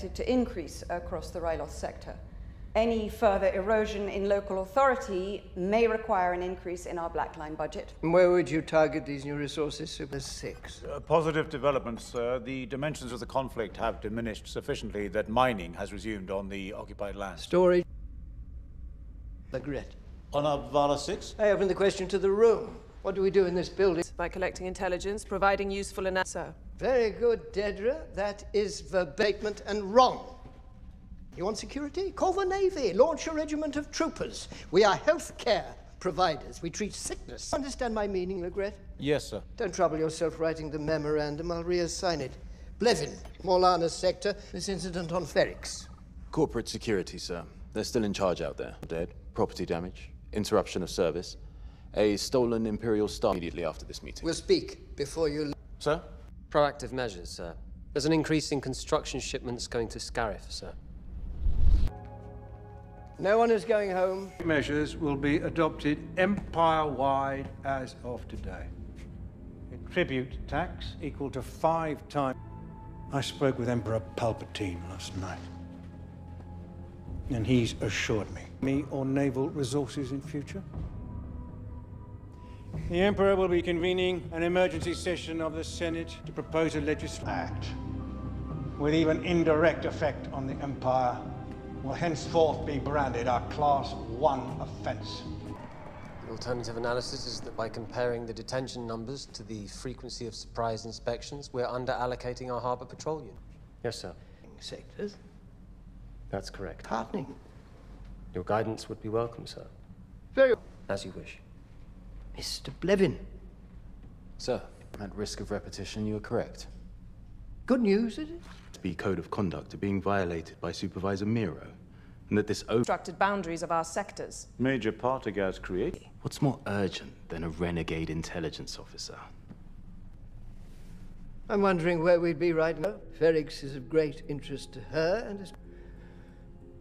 expected to increase across the Ryloth sector. Any further erosion in local authority may require an increase in our Black Line budget. And where would you target these new resources, Super 6? Positive developments, sir. The dimensions of the conflict have diminished sufficiently that mining has resumed on the occupied land. Storage. Regret. On Vala 6? I open the question to the room. What do we do in this building? By collecting intelligence, providing useful analysis. Very good, Dedra. That is verbatim and wrong. You want security? Call the Navy. Launch a regiment of troopers. We are health care providers. We treat sickness. Understand my meaning, Legret? Yes, sir. Don't trouble yourself writing the memorandum. I'll reassign it. Blevin, Morlana's sector. This incident on Ferrix. Corporate security, sir. They're still in charge out there. Dead, property damage, interruption of service, a stolen Imperial Star immediately after this meeting. We'll speak before you... Sir? Proactive measures, sir. There's an increase in construction shipments going to Scarif, sir. No one is going home. Measures will be adopted empire-wide as of today. A tribute tax equal to 5 times. I spoke with Emperor Palpatine last night, and he's assured me or naval resources in future. The Emperor will be convening an emergency session of the Senate to propose a legislative act with even indirect effect on the Empire will henceforth be branded a Class 1 offence. The alternative analysis is that by comparing the detention numbers to the frequency of surprise inspections, we're under-allocating our harbour patrol unit. Yes, sir. Sectors? That's correct. Pardoning. Your guidance would be welcome, sir. Very well. As you wish. Mr. Blevin. Sir, at risk of repetition, you are correct. Good news, is it? The code of conduct are being violated by Supervisor Miro, and that this Obstructed boundaries of our sectors. Major Partagaz created. What's more urgent than a renegade intelligence officer? I'm wondering where we'd be right now. Ferrix is of great interest to her, and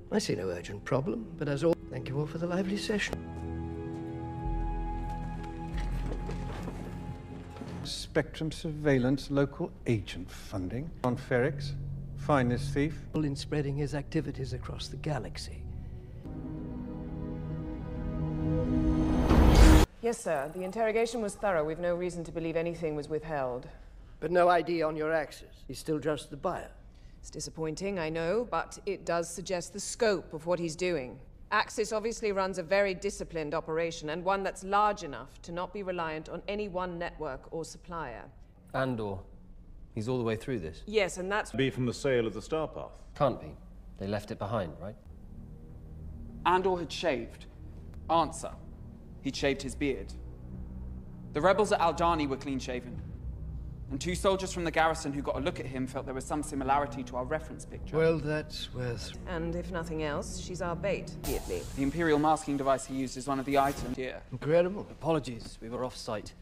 I see no urgent problem, but as all, thank you all for the lively session. Spectrum surveillance, local agent funding on Ferrix. Find this thief. In spreading his activities across the galaxy. Yes, sir. The interrogation was thorough. We've no reason to believe anything was withheld. But no ID on your axis. He's still just the buyer. It's disappointing, I know, but it does suggest the scope of what he's doing. Axis obviously runs a very disciplined operation, and one that's large enough to not be reliant on any one network or supplier. Andor. He's all the way through this. Yes, and that's... Be from the sale of the Star Path. Can't be. They left it behind, right? Andor had shaved. Answer. He'd shaved his beard. The rebels at Aldhani were clean-shaven. And 2 soldiers from the garrison who got a look at him felt there was some similarity to our reference picture. Well, that's worth... And if nothing else, she's our bait, immediately. The Imperial masking device he used is one of the items here. Incredible. Apologies, we were off-site.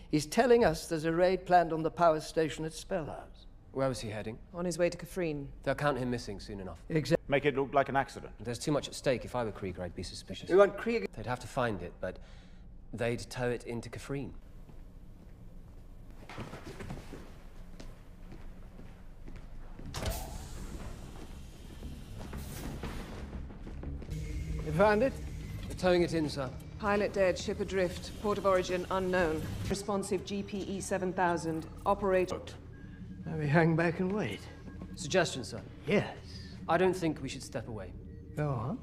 He's telling us there's a raid planned on the power station at Spellhouse. Where was he heading? On his way to Kafrene. They'll count him missing soon enough. Exactly. Make it look like an accident. There's too much at stake. If I were Krieger, I'd be suspicious. We want Krieger... They'd have to find it, but they'd tow it into Kafrene. You found it? We're towing it in, sir. Pilot dead, ship adrift, port of origin unknown. Responsive GPE 7000, operator... Now we hang back and wait. Suggestion, sir. Yes. I don't think we should step away. Go on.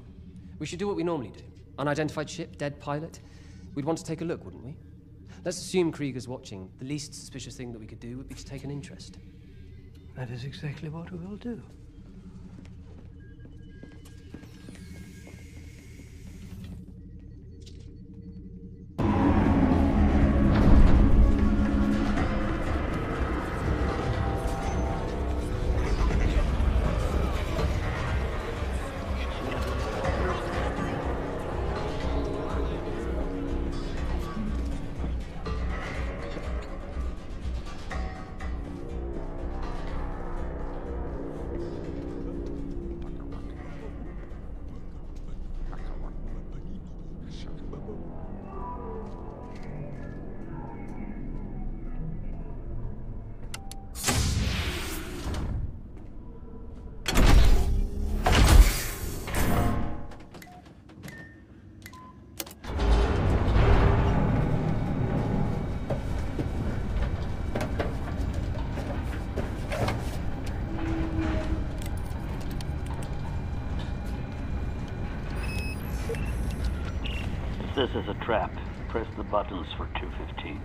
We should do what we normally do. Unidentified ship, dead pilot. We'd want to take a look, wouldn't we? Let's assume Krieger's watching. The least suspicious thing that we could do would be to take an interest. That is exactly what we will do. this is a trap, press the buttons for 215.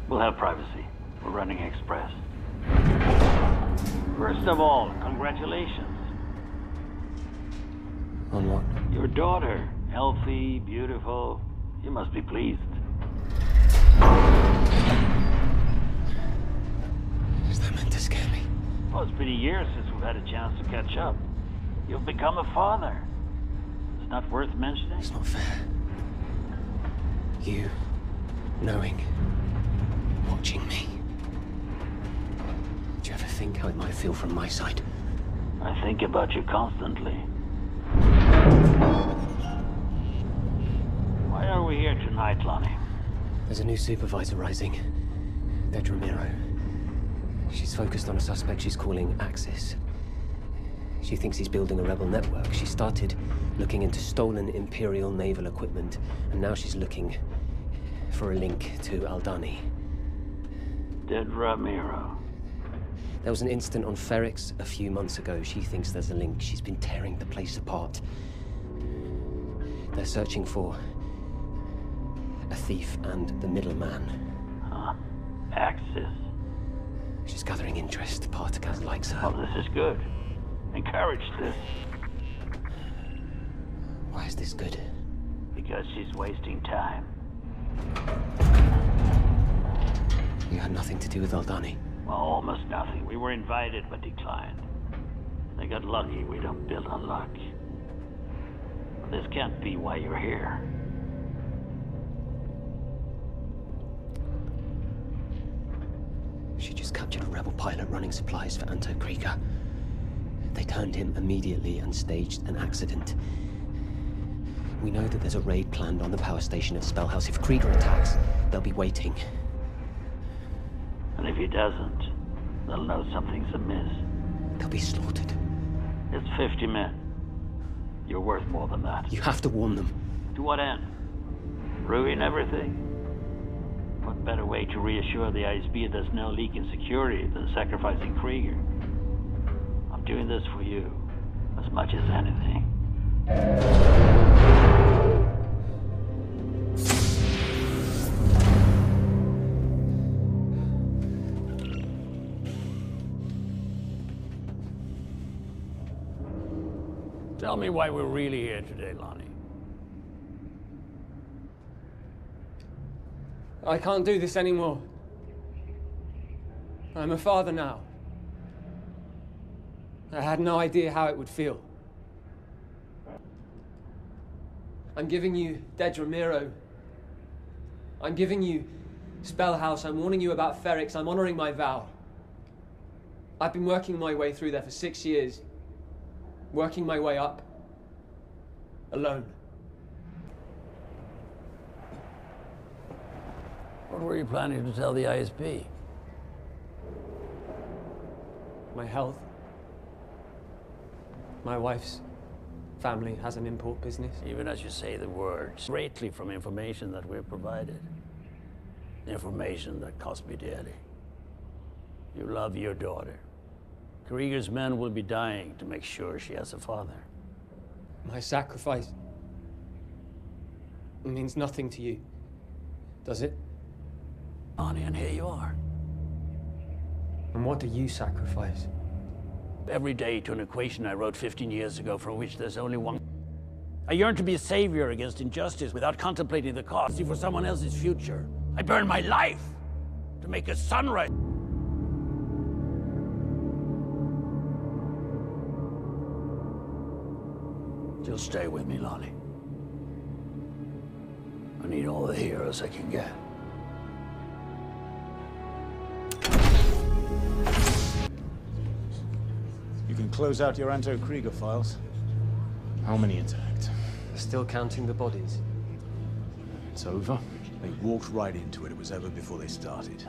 We'll have privacy. We're running express. First of all, congratulations. On what? Your daughter, healthy, beautiful. You must be pleased. Is that meant to scare me? Well, it's been a year since we've had a chance to catch up. You've become a father. It's not worth mentioning. It's not fair. You, knowing, watching me. Do you ever think how it might feel from my side? I think about you constantly. Why are we here tonight, Lonni? There's a new supervisor rising. Ramiro. She's focused on a suspect she's calling Axis. She thinks he's building a rebel network. She started looking into stolen Imperial naval equipment, and now she's looking for a link to Aldhani. Ramiro. There was an incident on Ferrix a few months ago. She thinks there's a link. She's been tearing the place apart. They're searching for a thief and the middleman. Huh. Axis. She's gathering interest. Partagaz likes her. Well, this is good. Encourage this. Why is this good? Because she's wasting time. You had nothing to do with Aldhani? Well, almost nothing. We were invited, but declined. They got lucky. We don't build on luck. But this can't be why you're here. She just captured a rebel pilot running supplies for Andor Krieger. They turned him immediately and staged an accident. We know that there's a raid planned on the power station at Spellhouse. If Krieger attacks, they'll be waiting. And if he doesn't, they'll know something's amiss. They'll be slaughtered. It's 50 men. You're worth more than that. You have to warn them. To what end? Ruin everything? What better way to reassure the ISB there's no leak in security than sacrificing Krieger? I'm doing this for you, as much as anything. Tell me why we're really here today, Lonni. I can't do this anymore. I'm a father now. I had no idea how it would feel. I'm giving you Ramiro. I'm giving you Spellhouse. I'm warning you about Ferrix. I'm honoring my vow. I've been working my way through there for 6 years. Working my way up. Alone. What were you planning to tell the ISB? My health. My wife's family has an import business. Even as you say the words, greatly from information that we've provided. Information that cost me dearly. You love your daughter. Krieger's men will be dying to make sure she has a father. My sacrifice means nothing to you, does it? Lonni, and here you are. And what do you sacrifice? Every day to an equation I wrote 15 years ago from which there's only one. I yearn to be a savior against injustice without contemplating the cost for someone else's future. I burn my life to make a sunrise. You'll stay with me, Lonni. I need all the heroes I can get. You can close out your Andor Krieger files. How many intact? They're still counting the bodies. It's over. They walked right into it. It was over before they started.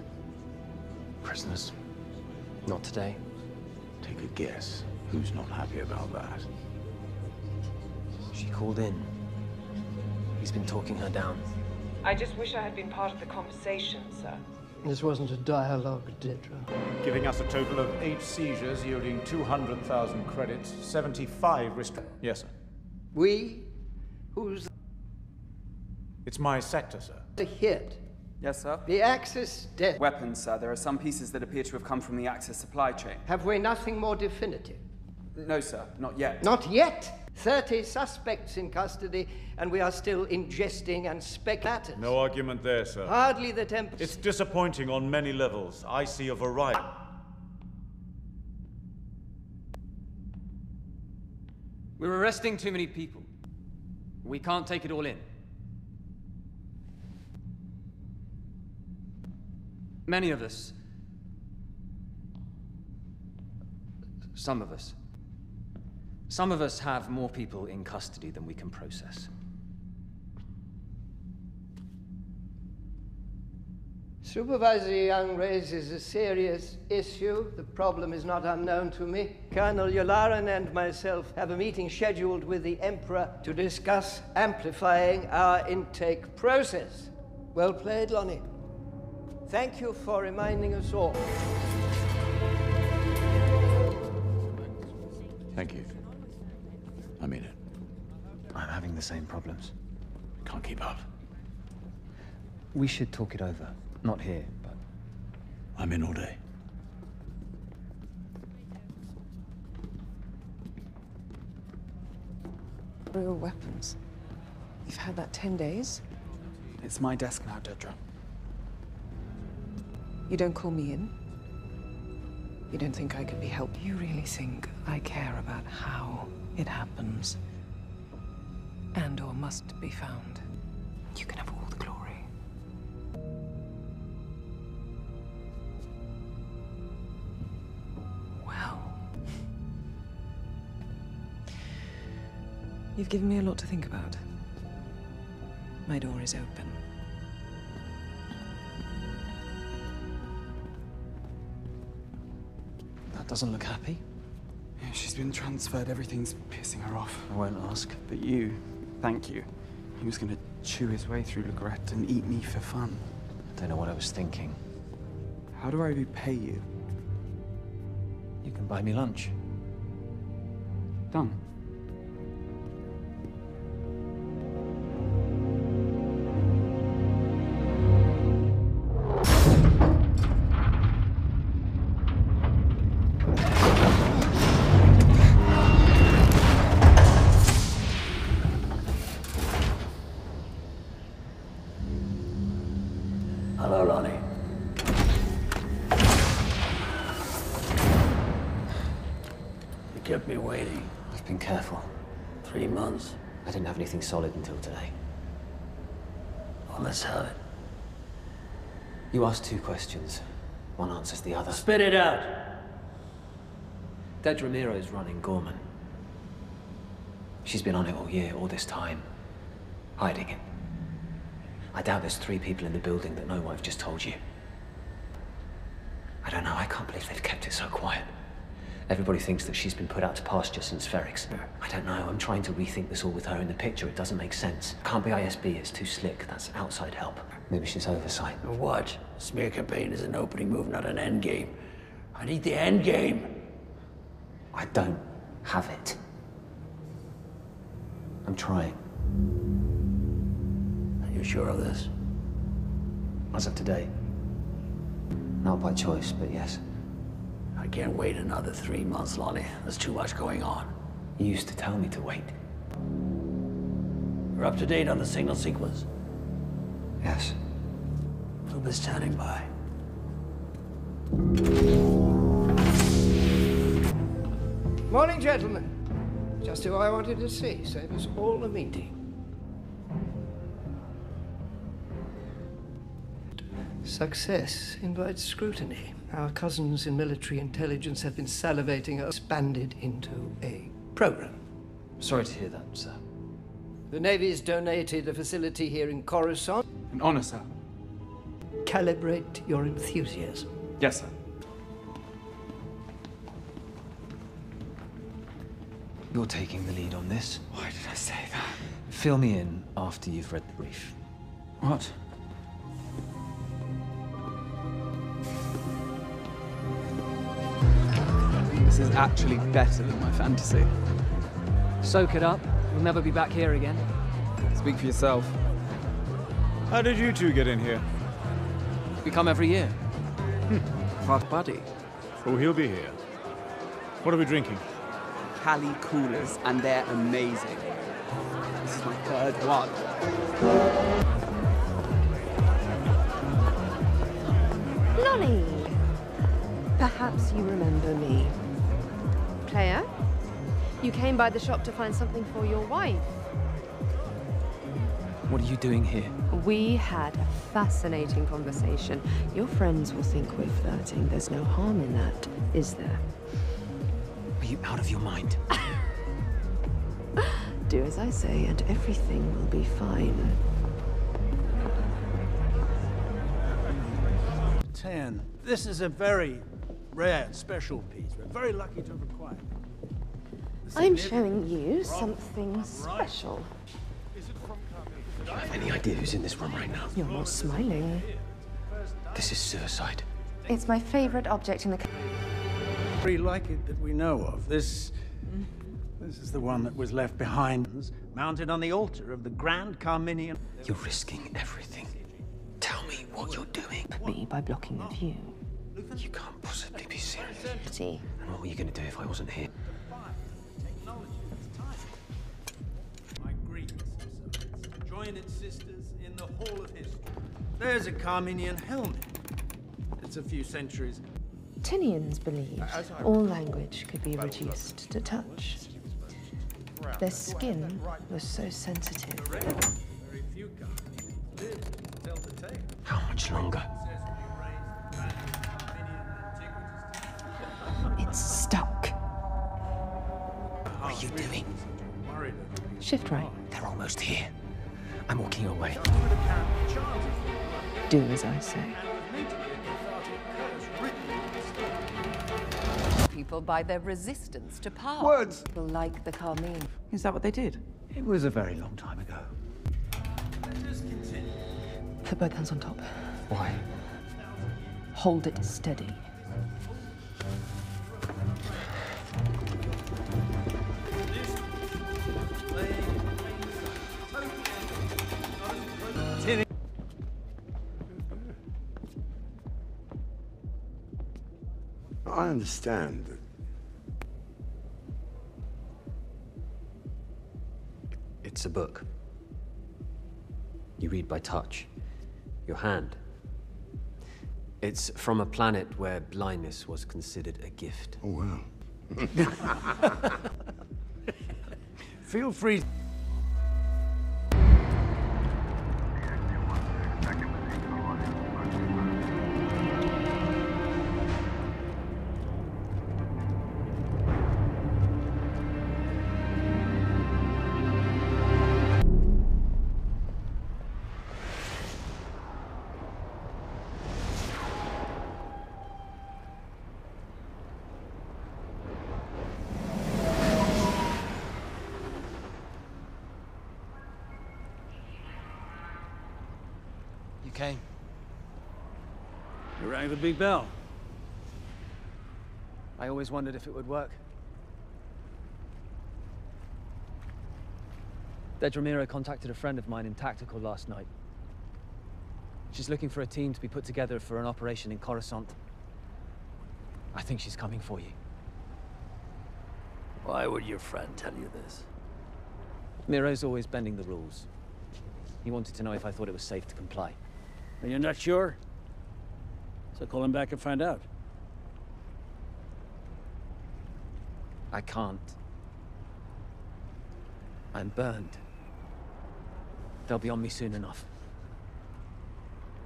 Prisoners? Not today. Take a guess. Who's not happy about that? She called in. He's been talking her down. I just wish I had been part of the conversation, sir. This wasn't a dialogue, Dedra. Giving us a total of 8 seizures, yielding 200,000 credits, 75 Yes, sir. We? Who's It's my sector, sir. the hit? Yes, sir. The Axis dead. Weapons, sir. There are some pieces that appear to have come from the Axis supply chain. Have we nothing more definitive? No, sir. Not yet. Not yet. 30 suspects in custody, and we are still ingesting and speculating. No argument there, sir. Hardly the temp. It's disappointing on many levels. I see a variety. We're arresting too many people. We can't take it all in. Many of us. Some of us. Some of us have more people in custody than we can process. Supervisor Young raises a serious issue. The problem is not unknown to me. Colonel Yularin and myself have a meeting scheduled with the Emperor to discuss amplifying our intake process. Well played, Lonni. Thank you for reminding us all. Thank you. I mean it. I'm having the same problems. Can't keep up. We should talk it over. Not here, but... I'm in all day. Real weapons. You've had that 10 days? It's my desk now, Dedra. You don't call me in? You don't think I could be helped? You really think I care about how it happens? Andor must be found. You can have all the glory. Well... You've given me a lot to think about. My door is open. That doesn't look happy. Yeah, she's been transferred. Everything's pissing her off. I won't ask. But you, thank you. He was going to chew his way through Legret and eat me for fun. I don't know what I was thinking. How do I repay you? You can buy me lunch. Done. Hello, Lonni. You kept me waiting. I've been careful. 3 months. I didn't have anything solid until today. Well, let's have it. You asked 2 questions. One answers the other. Spit it out! Dedra Miro's running Ghorman. She's been on it all year, all this time. Hiding it. I doubt there's 3 people in the building that know what I've just told you. I don't know, I can't believe they've kept it so quiet. Everybody thinks that she's been put out to pasture since Ferrix. I don't know, I'm trying to rethink this all with her in the picture. It doesn't make sense. Can't be ISB, it's too slick. That's outside help. Maybe she's oversight. What? Smear campaign is an opening move, not an end game. I need the end game. I don't have it. I'm trying. Are you sure of this? As of today. Not by choice, but yes. I can't wait another 3 months, Lonni. There's too much going on. You used to tell me to wait. You're up to date on the signal sequence? Yes. We'll be standing by. Morning, gentlemen. Just who I wanted to see. Save us all a meeting. Success invites scrutiny. Our cousins in military intelligence have been salivating expanded into a program. Sorry to hear that, sir. The Navy's donated a facility here in Coruscant. An honor, sir. Calibrate your enthusiasm. Yes, sir. You're taking the lead on this. Why did I say that? Fill me in after you've read the brief. What? This is actually better than my fantasy. Soak it up, We'll never be back here again. Speak for yourself. How did you two get in here? We come every year. Our buddy. Oh, he'll be here. What are we drinking? Cali coolers, and they're amazing. This is my third one. Lonni! Perhaps you remember me. Player? You came by the shop to find something for your wife. What are you doing here? We had a fascinating conversation. Your friends will think we're flirting. There's no harm in that, is there? Are you out of your mind? Do as I say, and everything will be fine. 10. This is a very rare, special piece. We're very lucky to have acquired it. I'm showing you something special. Do you have any idea who's in this room right now? You're not smiling. This is suicide. It's my favorite object in the... Very like it that we know of. This is the one that was left behind, mounted on the altar of the Grand Carminian. You're risking everything. Tell me what you're doing. Me by blocking the view. You can't possibly be serious. See. And what were you going to do if I wasn't here? My greetings, join its sisters in the Hall of History. There's a Carminian helmet. It's a few centuries. Tinians believed all language could be reduced to touch. Their skin was so sensitive. Very few Carminians live to tell the tale. How much longer? It's stuck. What are you doing? Shift right. They're almost here. I'm walking away. Do as I say. People by their resistance to power. Words! People like the Carmine. Is that what they did? It was a very long time ago. Put both hands on top. Why? Hold it steady. I understand that it's a book. You read by touch. Your hand. It's from a planet where blindness was considered a gift. Oh, wow. Feel free. Came. You rang the big bell. I always wondered if it would work. Ramiro contacted a friend of mine in Tactical last night. She's looking for a team to be put together for an operation in Coruscant. I think she's coming for you. Why would your friend tell you this? Miro's always bending the rules. He wanted to know if I thought it was safe to comply. And you're not sure? So call him back and find out. I can't. I'm burned. They'll be on me soon enough.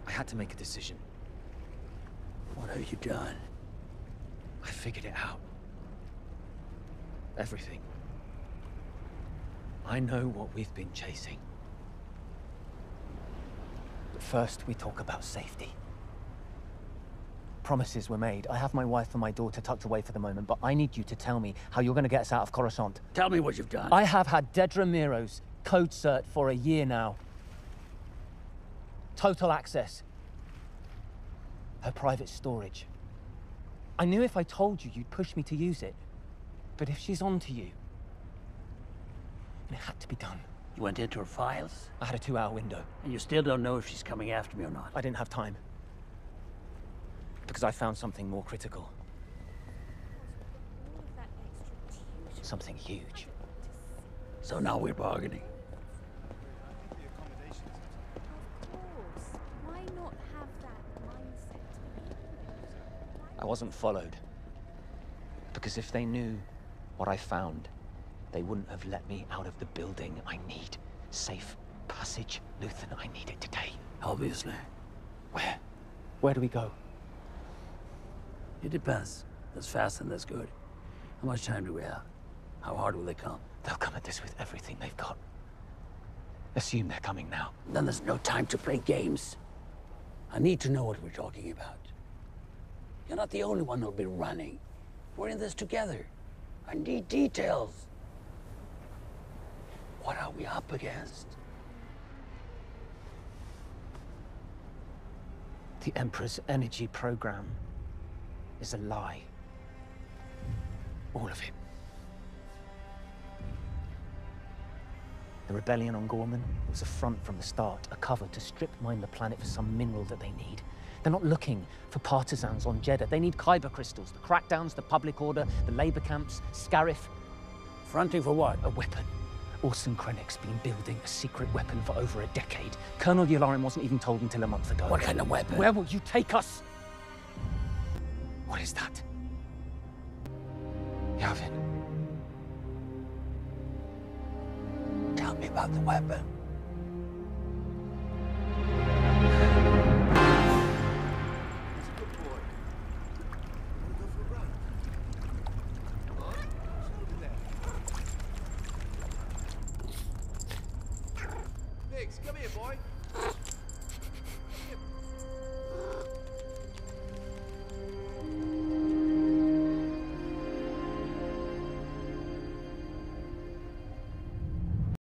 I had to make a decision. What have you done? I figured it out. Everything. I know what we've been chasing. But first, we talk about safety. Promises were made. I have my wife and my daughter tucked away for the moment, but I need you to tell me how you're going to get us out of Coruscant. Tell me what you've done. I have had Ramiro's code cert for a year now. Total access. Her private storage. I knew if I told you, you'd push me to use it. But if she's on to you, And it had to be done. You went into her files? I had a 2-hour window. And you still don't know if she's coming after me or not? I didn't have time. Because I found something more critical. Something huge. So now we're bargaining. Why not have that mindset? I wasn't followed. Because if they knew what I found, they wouldn't have let me out of the building. I need safe passage. Luthen, I need it today. Obviously. Where? Where do we go? It depends. That's fast and that's good. How much time do we have? How hard will they come? They'll come at this with everything they've got. Assume they're coming now. Then there's no time to play games. I need to know what we're talking about. You're not the only one who'll be running. We're in this together. I need details. What are we up against? The Emperor's energy program is a lie. All of it. The rebellion on Ghorman was a front from the start, a cover to strip mine the planet for some mineral that they need. They're not looking for partisans on Jeddah. They need kyber crystals, the crackdowns, the public order, the labor camps, Scarif. Fronting for what? A weapon. Orson Krennic's been building a secret weapon for over a decade. Colonel Yularen wasn't even told until a month ago. What kind of weapon? Where will you take us? What is that? Yavin. Tell me about the weapon.